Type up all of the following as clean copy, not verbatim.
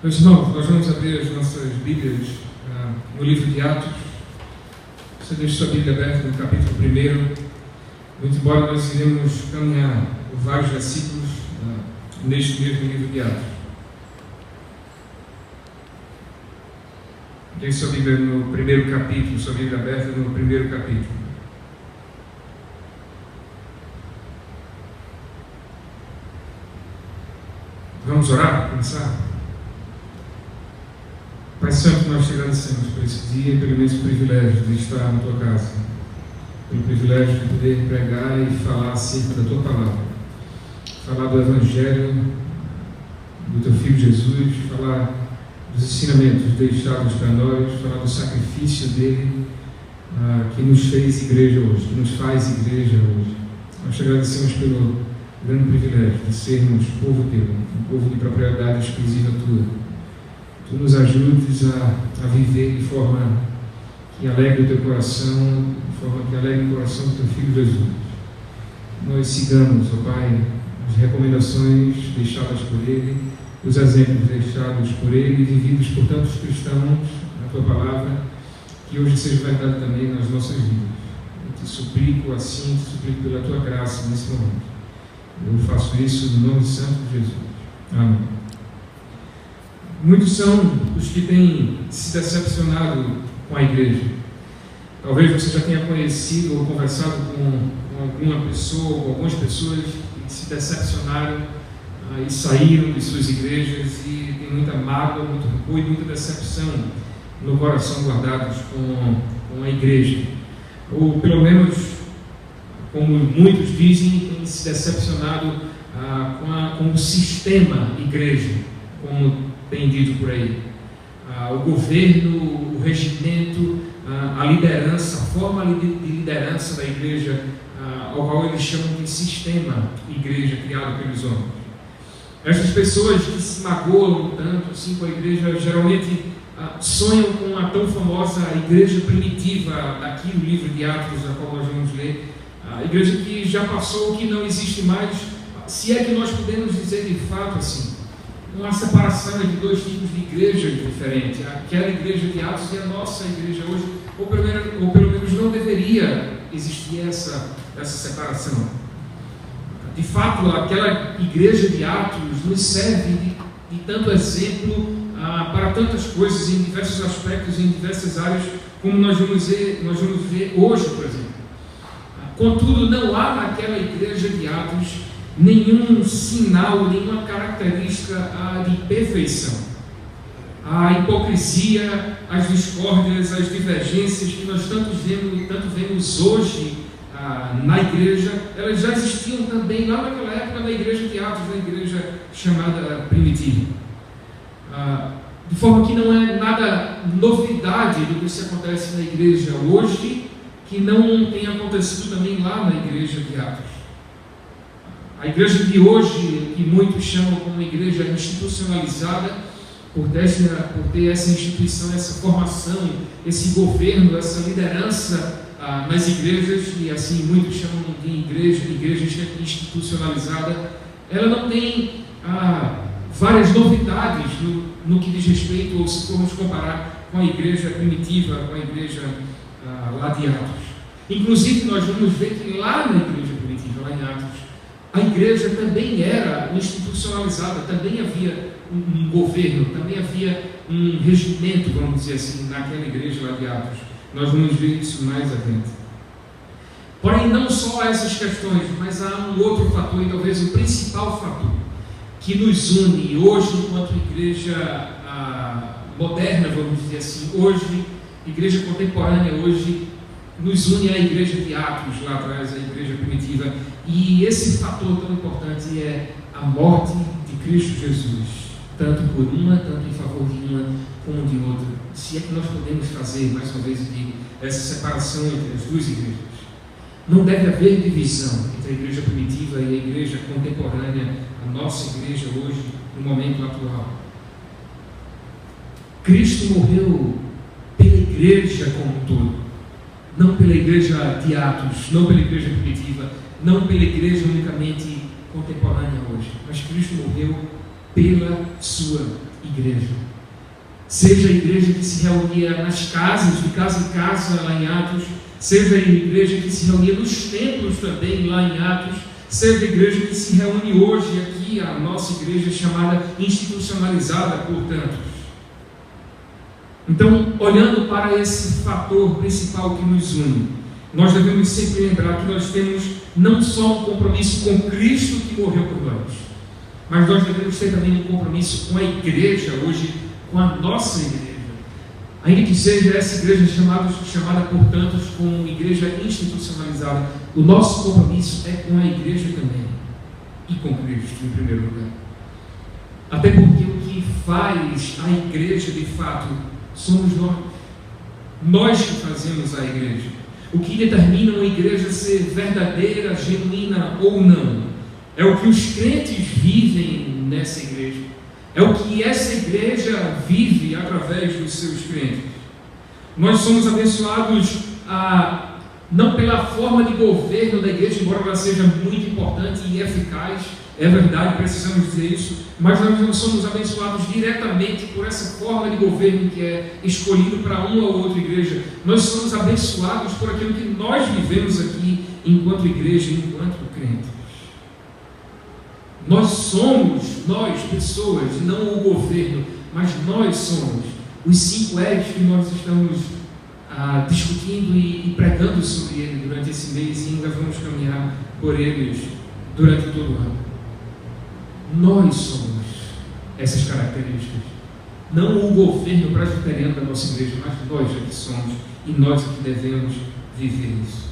Meus irmãos, nós vamos abrir as nossas Bíblias no livro de Atos. Você deixa sua Bíblia aberta no capítulo 1. Muito embora nós iremos caminhar por vários versículos neste mesmo livro de Atos. Deixe sua Bíblia no primeiro capítulo, sua Bíblia aberta no primeiro capítulo. Vamos orar para começar? Pai Santo, nós te agradecemos por esse dia e pelo imenso privilégio de estar na tua casa, pelo privilégio de poder pregar e falar acerca da tua palavra, falar do Evangelho do teu Filho Jesus, falar dos ensinamentos deixados para nós, falar do sacrifício dele que nos fez igreja hoje, que nos faz igreja hoje. Nós te agradecemos pelo grande privilégio de sermos povo teu, um povo de propriedade exclusiva tua. Tu nos ajudes a viver de forma que alegre o teu coração, de forma que alegre o coração do teu Filho Jesus. Nós sigamos, ó Pai, as recomendações deixadas por Ele, os exemplos deixados por Ele, vividos por tantos cristãos na tua palavra, que hoje seja verdade também nas nossas vidas. Eu te suplico assim, te suplico pela tua graça nesse momento. Eu faço isso no nome santo de Jesus. Amém. Muitos são os que têm se decepcionado com a igreja. Talvez você já tenha conhecido ou conversado com alguma pessoa, com algumas pessoas que se decepcionaram e saíram de suas igrejas e tem muita mágoa, muito rancor e muita decepção no coração guardados com a igreja. Ou pelo menos, como muitos dizem, tem se decepcionado com o sistema igreja, como tem dito por aí. O governo, o regimento, a liderança, a forma de liderança da igreja, ao qual eles chamam de sistema igreja criado pelos homens. Essas pessoas que se magoam tanto assim com a igreja, geralmente sonham com a tão famosa igreja primitiva, daqui o livro de Atos, a qual nós vamos ler, a igreja que já passou, que não existe mais, se é que nós podemos dizer de fato assim, uma separação entre dois tipos de igreja diferentes, aquela igreja de Atos e a nossa igreja hoje, ou pelo menos não deveria existir essa separação. De fato, aquela igreja de Atos nos serve de tanto exemplo para tantas coisas, em diversos aspectos, em diversas áreas, como nós vamos ver hoje, por exemplo. Contudo, não há naquela igreja de Atos nenhum sinal, nenhuma característica de perfeição. A hipocrisia, as discórdias, as divergências que nós tanto vemos hoje na igreja, elas já existiam também lá naquela época na igreja de Atos, na igreja chamada primitiva. De forma que não é nada novidade do que se acontece na igreja hoje, que não tem acontecido também lá na igreja de Atos. A igreja de hoje, que muitos chamam como uma igreja institucionalizada, por ter essa instituição, essa formação, esse governo, essa liderança nas igrejas, e assim muitos chamam de igreja institucionalizada, ela não tem várias novidades no que diz respeito, ou se formos comparar com a igreja primitiva, com a igreja lá de Atos. Inclusive, nós vamos ver que lá na igreja primitiva, lá em Atos, a igreja também era institucionalizada, também havia um governo, também havia um regimento, vamos dizer assim, naquela igreja lá de Atos. Nós vamos ver isso mais adiante. Porém, não só essas questões, mas há um outro fator, e talvez o principal fator, que nos une hoje enquanto igreja moderna, vamos dizer assim, hoje, igreja contemporânea, hoje, nos une à igreja de Atos, lá atrás, a igreja primitiva. E esse fator tão importante é a morte de Cristo Jesus, tanto por uma, tanto em favor de uma, como de outra. Se é que nós podemos fazer, mais uma vez, essa separação entre as duas igrejas. Não deve haver divisão entre a igreja primitiva e a igreja contemporânea, a nossa igreja hoje, no momento atual. Cristo morreu pela igreja como um todo. Não pela igreja de Atos, não pela igreja primitiva, não pela igreja unicamente contemporânea hoje, mas Cristo morreu pela sua igreja. Seja a igreja que se reunia nas casas, de casa em casa, lá em Atos, seja a igreja que se reunia nos templos também, lá em Atos, seja a igreja que se reúne hoje aqui, a nossa igreja chamada institucionalizada por tantos. Então, olhando para esse fator principal que nos une, nós devemos sempre lembrar que nós temos não só um compromisso com Cristo que morreu por nós, mas nós devemos ter também um compromisso com a igreja hoje, com a nossa igreja. Ainda que seja essa igreja chamada por tantos como igreja institucionalizada, o nosso compromisso é com a igreja também, e com Cristo em primeiro lugar. Até porque o que faz a igreja de fato somos nós. Nós que fazemos a igreja. O que determina uma igreja ser verdadeira, genuína ou não, é o que os crentes vivem nessa igreja. É o que essa igreja vive através dos seus crentes. Nós somos abençoados não pela forma de governo da igreja, embora ela seja muito importante e eficaz, é verdade, precisamos dizer isso, mas nós não somos abençoados diretamente por essa forma de governo que é escolhido para uma ou outra igreja. Nós somos abençoados por aquilo que nós vivemos aqui enquanto igreja, enquanto crentes. Nós somos, pessoas, não o governo, mas nós somos os 5 R's que nós estamos discutindo e pregando sobre ele durante esse mês, e ainda vamos caminhar por eles durante todo o ano. Nós somos essas características, não o governo presbiteriano da nossa igreja, mas nós é que somos, e nós é que devemos viver isso.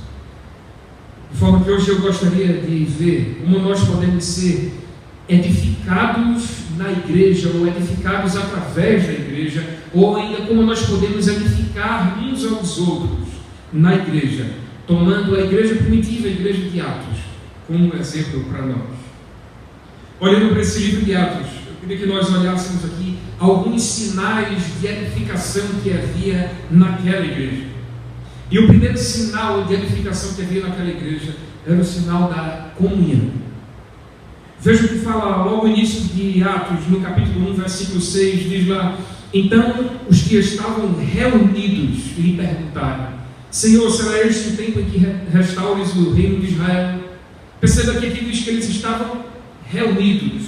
De forma que hoje eu gostaria de ver como nós podemos ser edificados na igreja, ou edificados através da igreja, ou ainda como nós podemos edificar uns aos outros na igreja, tomando a igreja primitiva, a igreja de Atos, como um exemplo para nós. Olhando para esse livro de Atos, eu queria que nós olhássemos aqui alguns sinais de edificação que havia naquela igreja. E o primeiro sinal de edificação que havia naquela igreja era o sinal da comunhão. Veja o que fala logo no início de Atos, no capítulo 1, versículo 6, diz lá: então os que estavam reunidos lhe perguntaram: Senhor, será este o tempo em que restaures o reino de Israel? Perceba que aqui diz que eles estavam reunidos,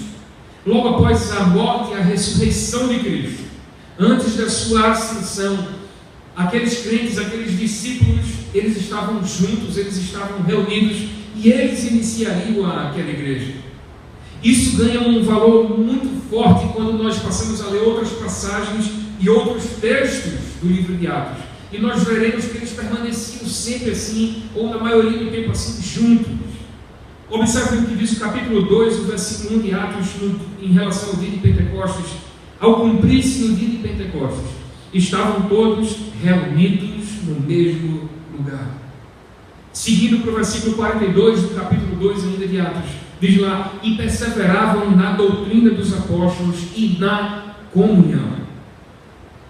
logo após a morte e a ressurreição de Cristo, antes da sua ascensão. Aqueles crentes, aqueles discípulos, eles estavam juntos, eles estavam reunidos, e eles iniciariam aquela igreja. Isso ganha um valor muito forte quando nós passamos a ler outras passagens e outros textos do livro de Atos, e nós veremos que eles permaneciam sempre assim, ou na maioria do tempo assim, juntos. Observe o que diz o capítulo 2, o versículo 1 de Atos, em relação ao dia de Pentecostes. Ao cumprir-se no dia de Pentecostes, estavam todos reunidos no mesmo lugar. Seguindo para o versículo 42 do capítulo 2 ainda de Atos, diz lá: e perseveravam na doutrina dos apóstolos e na comunhão.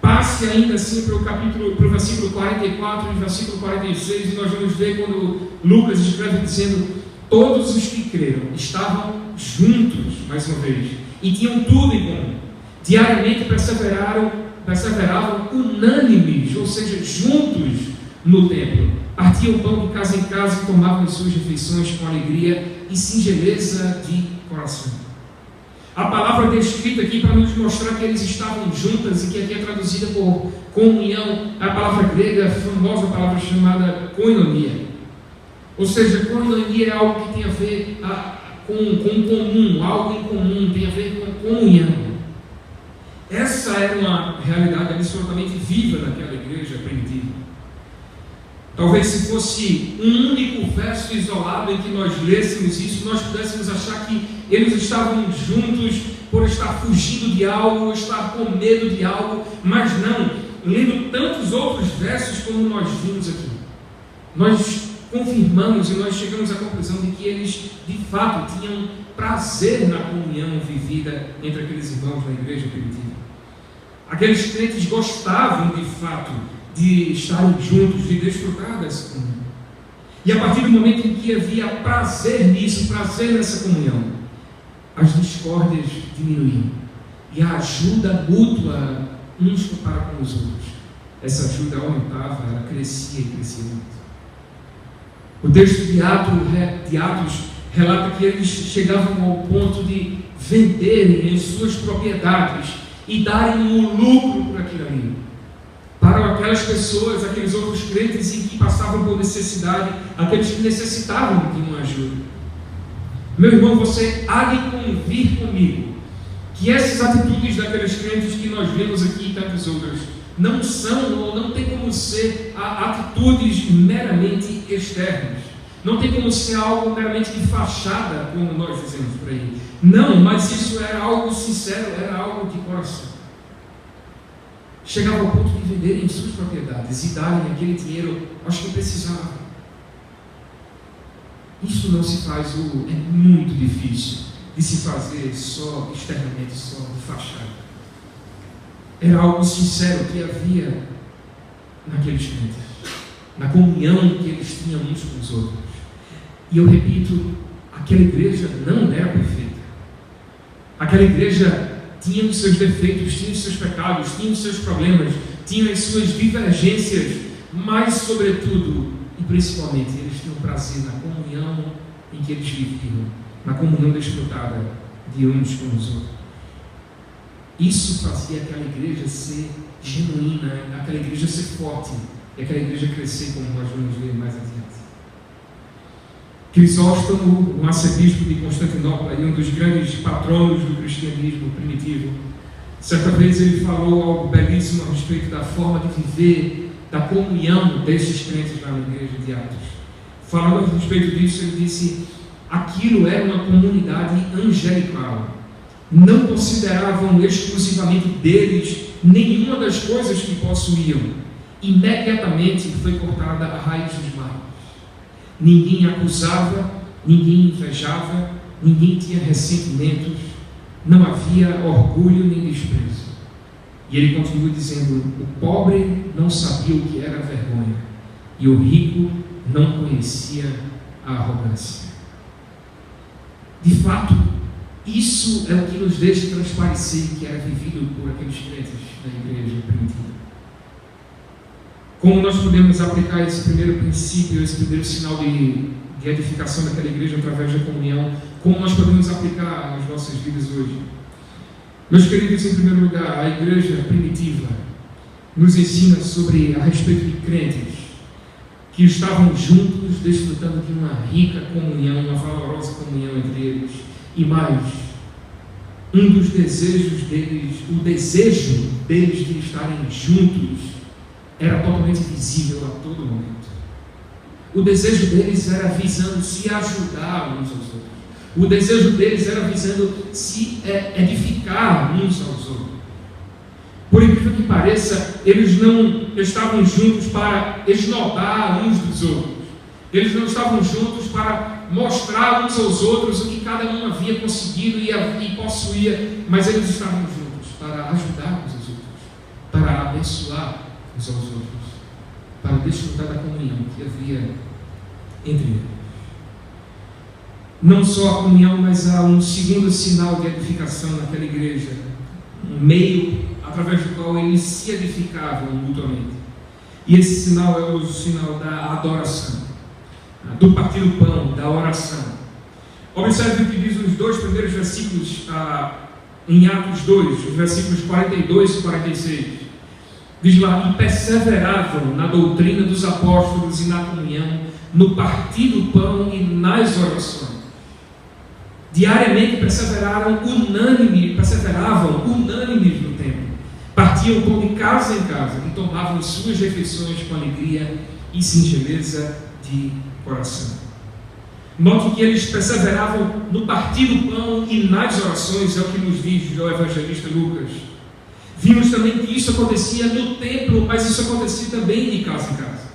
Passe ainda assim para o versículo 44 e versículo 46, e nós vamos ver quando Lucas escreve dizendo: todos os que creram estavam juntos, mais uma vez, e tinham tudo em comum. Diariamente perseveravam unânimes, ou seja, juntos no templo. Partiam o pão de casa em casa e tomavam as suas refeições com alegria e singeleza de coração. A palavra descrita aqui para nos mostrar que eles estavam juntas, e que aqui é traduzida por comunhão, a palavra grega, a famosa palavra chamada koinonia. Ou seja, koinonia é algo que tem a ver com comum, algo em comum, tem a ver com comunhão. Essa era uma realidade absolutamente viva naquela igreja primitiva. Talvez se fosse um único verso isolado em que nós lêssemos isso, nós pudéssemos achar que eles estavam juntos por estar fugindo de algo, ou estar com medo de algo, mas não. Lendo tantos outros versos como nós vimos aqui, nós confirmamos e nós chegamos à conclusão de que eles de fato tinham prazer na comunhão vivida entre aqueles irmãos na igreja primitiva. Aqueles crentes gostavam de fato de estarem juntos, de desfrutar dessa comunhão. E a partir do momento em que havia prazer nisso, prazer nessa comunhão, as discórdias diminuíam e a ajuda mútua uns para com os outros. Essa ajuda aumentava, ela crescia e crescia muito. O texto de Atos relata que eles chegavam ao ponto de venderem as suas propriedades e darem um lucro por aquilo ali, para aquelas pessoas, aqueles outros crentes em que passavam por necessidade, aqueles que necessitavam de uma ajuda. Meu irmão, você há de convir comigo que essas atitudes daqueles crentes que nós vemos aqui e tantas outras não são ou não tem como ser atitudes meramente externas. Não tem como ser algo meramente de fachada, como nós dizemos por aí. Não, mas isso era algo sincero, era algo de coração. Chegava ao ponto de venderem suas propriedades e darem aquele dinheiro aos que precisavam. Isso não se faz, é muito difícil de se fazer só externamente, só de fachada. Era algo sincero que havia naqueles crentes, na comunhão que eles tinham uns com os outros. E eu repito, aquela igreja não era perfeita. Aquela igreja tinha os seus defeitos, tinha os seus pecados, tinha os seus problemas, tinha as suas divergências, mas sobretudo e principalmente eles tinham prazer na comunhão em que eles viviam, na comunhão desfrutada de uns com os outros. Isso fazia aquela igreja ser genuína, aquela igreja ser forte e aquela igreja crescer, como nós vamos ver mais adiante. Crisóstomo, um arcebispo de Constantinopla e um dos grandes patronos do cristianismo primitivo, certa vez ele falou algo belíssimo a respeito da forma de viver, da comunhão desses crentes lá na igreja de Atos. Falando a respeito disso, ele disse: aquilo era uma comunidade angelical. Não consideravam exclusivamente deles nenhuma das coisas que possuíam. Imediatamente foi cortada a raiz dos males. Ninguém acusava, ninguém invejava, ninguém tinha ressentimentos, não havia orgulho nem desprezo. E ele continua dizendo: o pobre não sabia o que era vergonha, e o rico não conhecia a arrogância. De fato, isso é o que nos deixa transparecer que era vivido por aqueles crentes da igreja primitiva. Como nós podemos aplicar esse primeiro princípio, esse primeiro sinal de edificação daquela igreja através da comunhão? Como nós podemos aplicar nas nossas vidas hoje? Meus queridos, em primeiro lugar, a igreja primitiva nos ensina a respeito de crentes que estavam juntos, desfrutando de uma rica comunhão, uma valorosa comunhão entre eles. E mais, um dos desejos deles, o desejo deles de estarem juntos, era totalmente visível a todo momento. O desejo deles era visando se ajudar uns aos outros. O desejo deles era visando se edificar uns aos outros. Por incrível que pareça, eles não estavam juntos para esnobar uns dos outros. Eles não estavam juntos para mostrar uns aos outros o que cada um havia conseguido e possuía, mas eles estavam juntos para ajudar uns aos outros, para abençoar uns aos outros, para desfrutar da comunhão que havia entre eles. Não só a comunhão, mas há um segundo sinal de edificação naquela igreja, um meio através do qual eles se edificavam mutuamente. E esse sinal é o sinal da adoração, do partir do pão, da oração. Observe o que diz os dois primeiros versículos em Atos 2, os versículos 42 e 46. Diz lá: e perseveravam na doutrina dos apóstolos e na comunhão, no partir do pão e nas orações. Diariamente perseveravam unânimes no templo. Partiam pão de casa em casa e tomavam suas refeições com alegria e singeleza de coração. Note que eles perseveravam no partir do pão e nas orações, é o que nos diz o evangelista Lucas. Vimos também que isso acontecia no templo, mas isso acontecia também de casa em casa.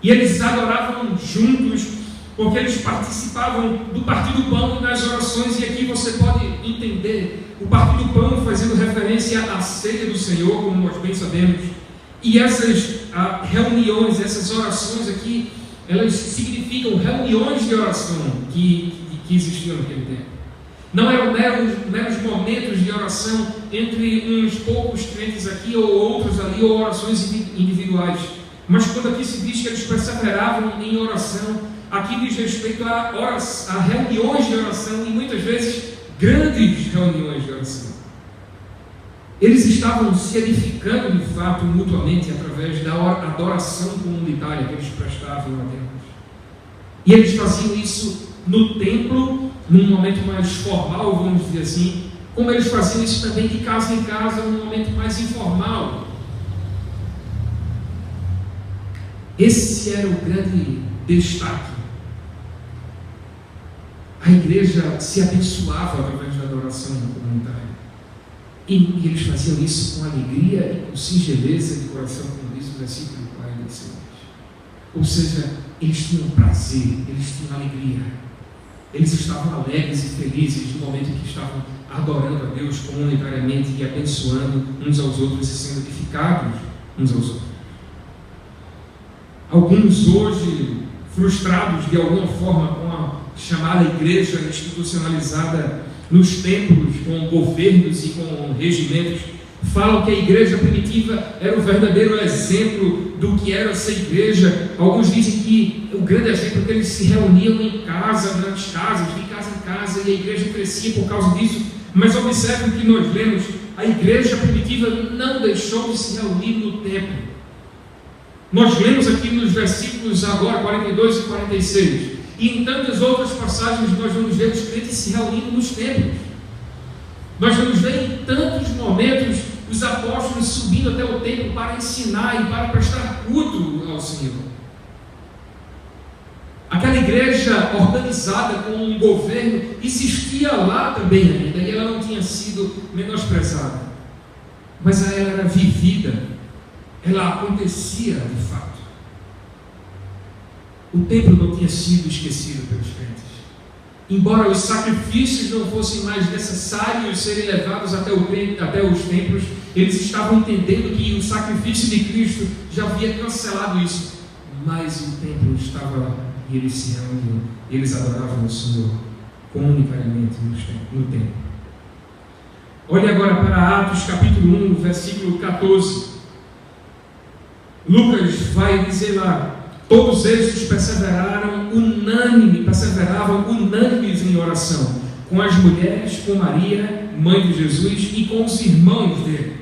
E eles adoravam juntos, porque eles participavam do partir do pão e das orações. E aqui você pode entender o partir do pão fazendo referência à ceia do Senhor, como nós bem sabemos. E essas reuniões, essas orações aqui, elas significam reuniões de oração que existiam naquele tempo. Não eram meros momentos de oração entre uns poucos crentes aqui ou outros ali, ou orações individuais. Mas quando aqui se diz que eles perseveravam em oração, aqui diz respeito a reuniões de oração e muitas vezes grandes reuniões de oração. Eles estavam se edificando de fato mutuamente através da adoração comunitária que eles prestavam a Deus. E eles faziam isso no templo, num momento mais formal, vamos dizer assim, como eles faziam isso também de casa em casa, num momento mais informal. Esse era o grande destaque. A igreja se abençoava através da adoração comunitária. E eles faziam isso com alegria e com singeleza de coração, como diz o versículo 46. Ou seja, eles tinham prazer, eles tinham alegria. Eles estavam alegres e felizes no momento em que estavam adorando a Deus comunitariamente e abençoando uns aos outros e sendo edificados uns aos outros. Alguns hoje, frustrados de alguma forma com a chamada igreja institucionalizada nos templos, com governos e com regimentos, falam que a igreja primitiva era o verdadeiro exemplo do que era essa igreja. Alguns dizem que o grande exemplo é que eles se reuniam em casa, nas casas, de casa em casa, e a igreja crescia por causa disso. Mas observe o que nós lemos: a igreja primitiva não deixou de se reunir no templo. Nós lemos aqui nos versículos agora 42 e 46, e em tantas outras passagens nós vamos ver os crentes se reunindo nos templos. Nós vamos ver em tantos momentos os apóstolos subindo até o templo para ensinar e para prestar culto ao Senhor. Aquela igreja organizada com um governo existia lá também ainda, e ela não tinha sido menosprezada, mas ela era vivida, ela acontecia de fato. O templo não tinha sido esquecido pelos crentes. Embora os sacrifícios não fossem mais necessários serem levados até os templos, eles estavam entendendo que o sacrifício de Cristo já havia cancelado isso. Mas o templo estava lá e eles se reuniam, eles adoravam o Senhor comunitariamente no templo. Olhe agora para Atos capítulo 1, versículo 14. Lucas vai dizer lá: todos estes perseveravam unânimes em oração, com as mulheres, com Maria, mãe de Jesus, e com os irmãos dele.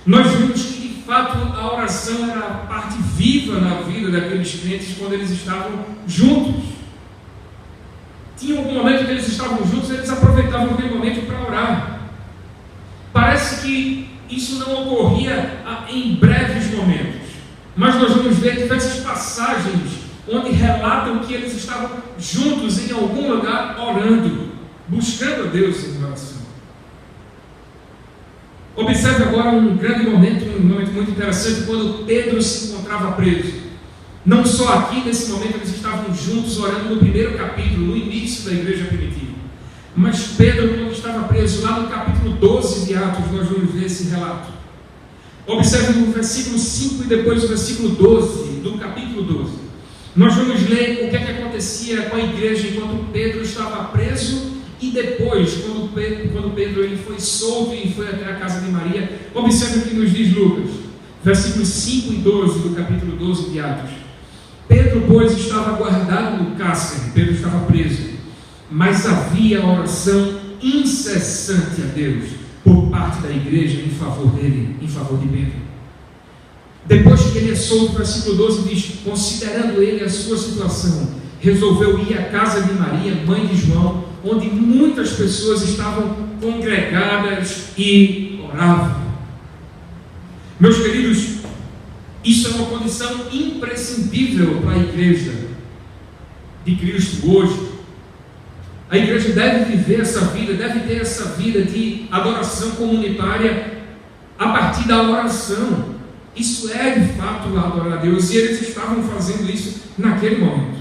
Nós vimos que de fato a oração era a parte viva na vida daqueles crentes quando eles estavam juntos. Tinha algum momento que eles estavam juntos, eles aproveitavam aquele momento para orar. Parece que isso não ocorria em breves momentos, mas nós vamos ver diversas passagens onde relatam que eles estavam juntos em algum lugar orando, buscando a Deus em oração. Observe agora um grande momento, um momento muito interessante, quando Pedro se encontrava preso. Não só aqui nesse momento eles estavam juntos orando no primeiro capítulo, no início da igreja primitiva, mas Pedro, quando estava preso, lá no capítulo 12 de Atos, nós vamos ver esse relato. Observe no versículo 5 e depois o versículo 12 do capítulo 12. Nós vamos ler o que acontecia com a igreja enquanto Pedro estava preso e depois, quando Pedro ele foi solto e foi até a casa de Maria. Observe o que nos diz Lucas, versículos 5 e 12 do capítulo 12 de Atos. Pedro, pois, estava guardado no cárcere, Pedro estava preso, mas havia oração incessante a Deus por parte da igreja em favor dele, em favor de Pedro. Depois que ele é solto, versículo 12 diz: considerando ele a sua situação, resolveu ir à casa de Maria, mãe de João, onde muitas pessoas estavam congregadas e oravam. Meus queridos, isso é uma condição imprescindível para a igreja de Cristo hoje. A igreja deve viver essa vida, deve ter essa vida de adoração comunitária a partir da oração. Isso é de fato adorar a Deus, e eles estavam fazendo isso naquele momento.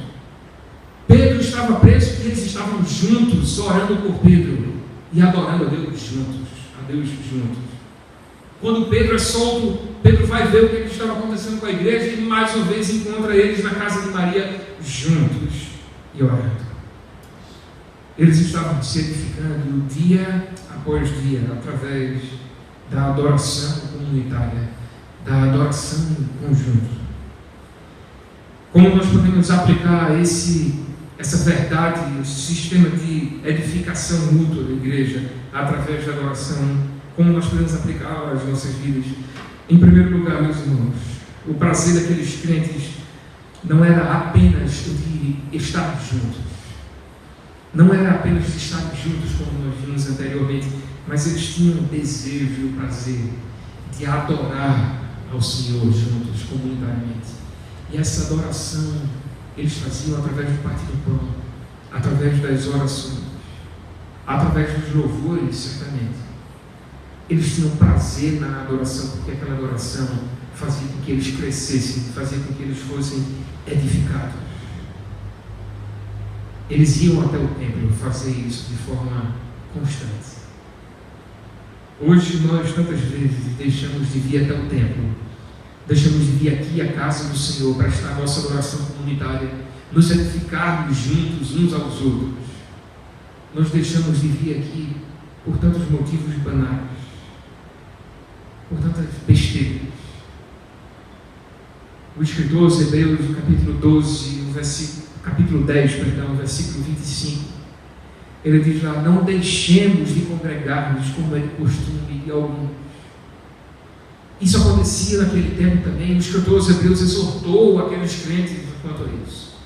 Pedro estava preso e eles estavam juntos, orando por Pedro e adorando a Deus juntos. Quando Pedro é solto, Pedro vai ver o que estava acontecendo com a igreja e mais uma vez encontra eles na casa de Maria juntos e orando. Eles estavam se edificando dia após dia, através da adoração comunitária, da adoração em conjunto. Como nós podemos aplicar essa verdade, esse sistema de edificação mútua da igreja, através da adoração, como nós podemos aplicá-la às nossas vidas? Em primeiro lugar, meus irmãos, o prazer daqueles crentes não era apenas de estar juntos, não era apenas de estar juntos, como nós vimos anteriormente, mas eles tinham o desejo e o prazer de adorar ao Senhor juntos, comunitariamente. E essa adoração eles faziam através do partir do pão, através das orações, através dos louvores, certamente. Eles tinham prazer na adoração, porque aquela adoração fazia com que eles crescessem, fazia com que eles fossem edificados. Eles iam até o templo fazer isso de forma constante. Hoje nós tantas vezes deixamos de vir até o templo, deixamos de vir aqui à casa do Senhor para estar a nossa adoração comunitária, nos edificarmos juntos uns aos outros. Nós deixamos de vir aqui por tantos motivos banais, por tantas besteiras. O escritor aos Hebreus, no capítulo 12, capítulo 10, versículo 25, ele diz lá: não deixemos de congregar-nos como é de costume de alguns. Isso acontecia naquele tempo também. O escritor aos Hebreus exortou aqueles crentes quanto a isso.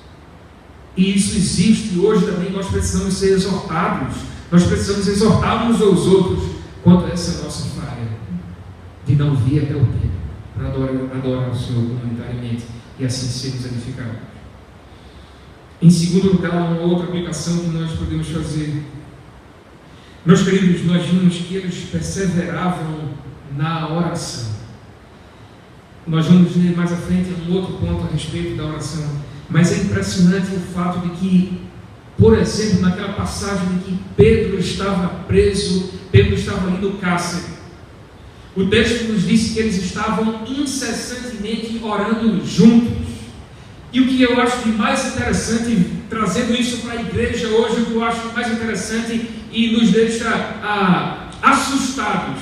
E isso existe hoje também. Nós precisamos ser exortados. Nós precisamos exortar uns aos outros quanto a essa nossa falha de não vir até o templo para adorar o Senhor comunitariamente e assim sermos edificados. Em segundo lugar, uma outra aplicação que nós podemos fazer. Meus queridos, nós vimos que eles perseveravam na oração. Nós vamos ver mais à frente um outro ponto a respeito da oração. Mas é impressionante o fato de que, por exemplo, naquela passagem de que Pedro estava preso, Pedro estava ali no cárcere. O texto nos disse que eles estavam incessantemente orando juntos. E o que eu acho de mais interessante, trazendo isso para a igreja hoje, o que eu acho mais interessante e nos deixa assustados,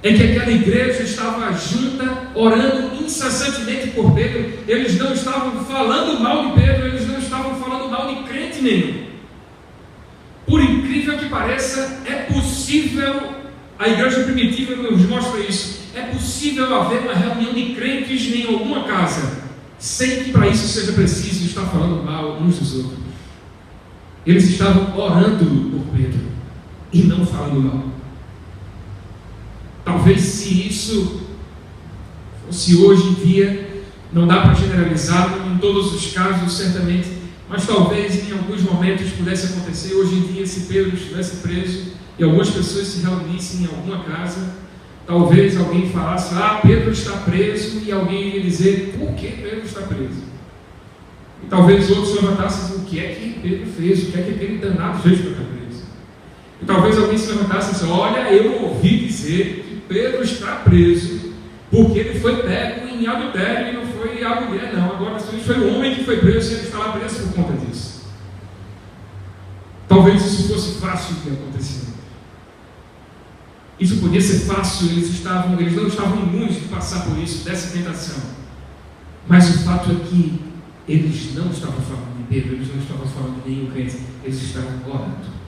é que aquela igreja estava junta, orando incessantemente por Pedro. Eles não estavam falando mal de Pedro, eles não estavam falando mal de crente nenhum. Por incrível que pareça, é possível, a igreja primitiva nos mostra isso, é possível haver uma reunião de crentes em alguma casa, sem que para isso seja preciso estar falando mal uns dos outros. Eles estavam orando por Pedro e não falando mal. Talvez se isso fosse hoje em dia, não dá para generalizar em todos os casos, certamente, mas talvez em alguns momentos pudesse acontecer. Hoje em dia, se Pedro estivesse preso e algumas pessoas se reunissem em alguma casa, talvez alguém falasse: Pedro está preso, e alguém ia dizer: por que Pedro está preso? E talvez outros levantassem: o que é que Pedro fez? O que é que aquele danado fez para estar preso? E talvez alguém se levantasse e disse: olha, eu ouvi dizer que Pedro está preso porque ele foi pego em adultério e não foi a mulher, não. Agora foi o homem que foi preso e ele está lá preso por conta disso. Talvez isso fosse fácil de acontecer. Isso podia ser fácil, eles não estavam imunes de passar por isso, dessa tentação. Mas o fato é que eles não estavam falando de Pedro, eles não estavam falando de nenhum crente, eles estavam orando.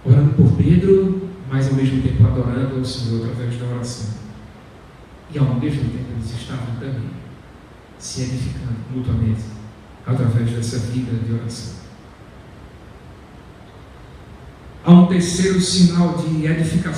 Orando por Pedro, mas ao mesmo tempo adorando ao Senhor através da oração. E ao mesmo tempo eles estavam também se edificando mutuamente através dessa vida de oração. Há um terceiro sinal de edificação